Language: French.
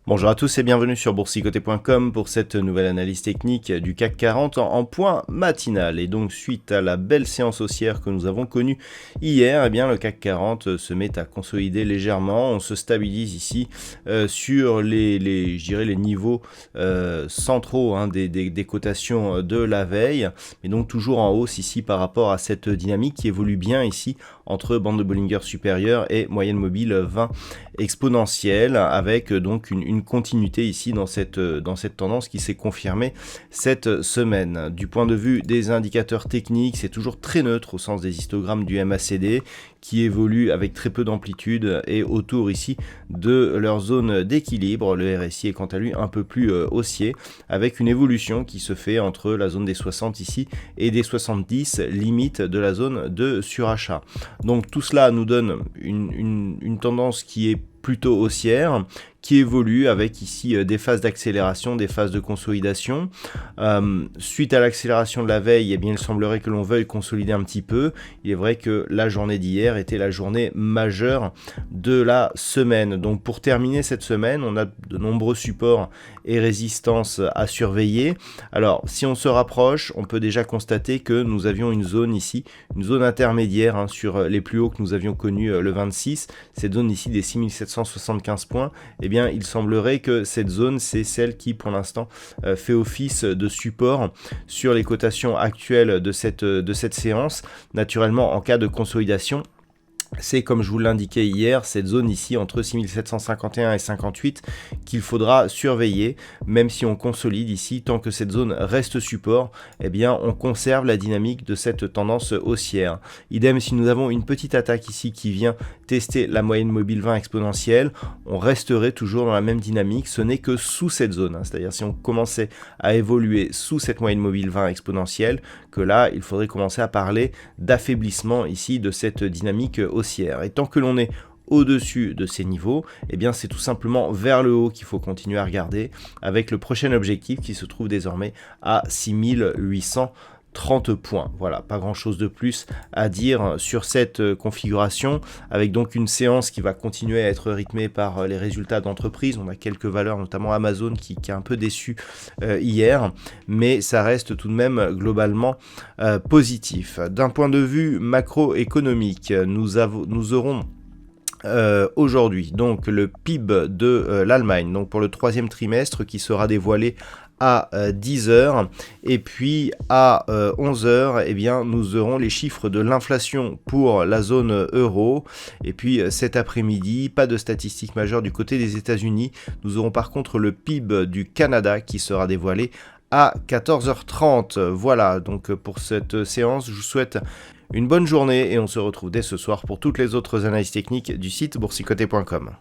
Bonjour à tous et bienvenue sur boursicoté.com pour cette nouvelle analyse technique du CAC 40 en point matinal. Et donc suite à la belle séance haussière que nous avons connue hier, eh bien, le CAC 40 se met à consolider légèrement. On se stabilise ici sur je dirais les niveaux centraux des cotations de la veille, mais donc toujours en hausse ici par rapport à cette dynamique qui évolue bien ici entre bande de Bollinger supérieure et moyenne mobile 20 exponentielle, avec donc une continuité ici dans cette tendance qui s'est confirmée cette semaine. Du point de vue des indicateurs techniques, c'est toujours très neutre au sens des histogrammes du MACD qui évolue avec très peu d'amplitude et autour ici de leur zone d'équilibre. Le RSI est quant à lui un peu plus haussier avec une évolution qui se fait entre la zone des 60 ici et des 70, limite de la zone de surachat. Donc tout cela nous donne une tendance qui est plutôt haussière, qui évolue avec ici des phases d'accélération, des phases de consolidation. Suite à l'accélération de la veille, eh bien, il semblerait que l'on veuille consolider un petit peu. Il est vrai que la journée d'hier était la journée majeure de la semaine. Donc pour terminer cette semaine, on a de nombreux supports et résistances à surveiller. Alors si on se rapproche, on peut déjà constater que nous avions une zone ici, une zone intermédiaire sur les plus hauts que nous avions connus le 26. Cette zone ici des 6775 points, eh bien, il semblerait que cette zone, c'est celle qui, pour l'instant, fait office de support sur les cotations actuelles de cette séance. Naturellement, en cas de consolidation, c'est comme je vous l'indiquais hier, cette zone ici entre 6751 et 58 qu'il faudra surveiller, même si on consolide ici, tant que cette zone reste support, eh bien on conserve la dynamique de cette tendance haussière. Idem si nous avons une petite attaque ici qui vient tester la moyenne mobile 20 exponentielle, on resterait toujours dans la même dynamique, ce n'est que sous cette zone, c'est-à-dire si on commençait à évoluer sous cette moyenne mobile 20 exponentielle, que là il faudrait commencer à parler d'affaiblissement ici de cette dynamique haussière. Et tant que l'on est au-dessus de ces niveaux, eh bien c'est tout simplement vers le haut qu'il faut continuer à regarder, avec le prochain objectif qui se trouve désormais à 6830 points. Voilà, pas grand chose de plus à dire sur cette configuration, avec donc une séance qui va continuer à être rythmée par les résultats d'entreprise. On a quelques valeurs, notamment Amazon qui a un peu déçu hier, mais ça reste tout de même globalement positif. D'un point de vue macroéconomique, nous aurons aujourd'hui donc le PIB de l'Allemagne, donc pour le troisième trimestre, qui sera dévoilé à 10h, et puis à 11h, eh bien, nous aurons les chiffres de l'inflation pour la zone euro, et puis cet après-midi, pas de statistiques majeures du côté des États-Unis. Nous aurons par contre le PIB du Canada qui sera dévoilé à 14h30. Voilà, donc pour cette séance, je vous souhaite une bonne journée et on se retrouve dès ce soir pour toutes les autres analyses techniques du site boursicoté.com.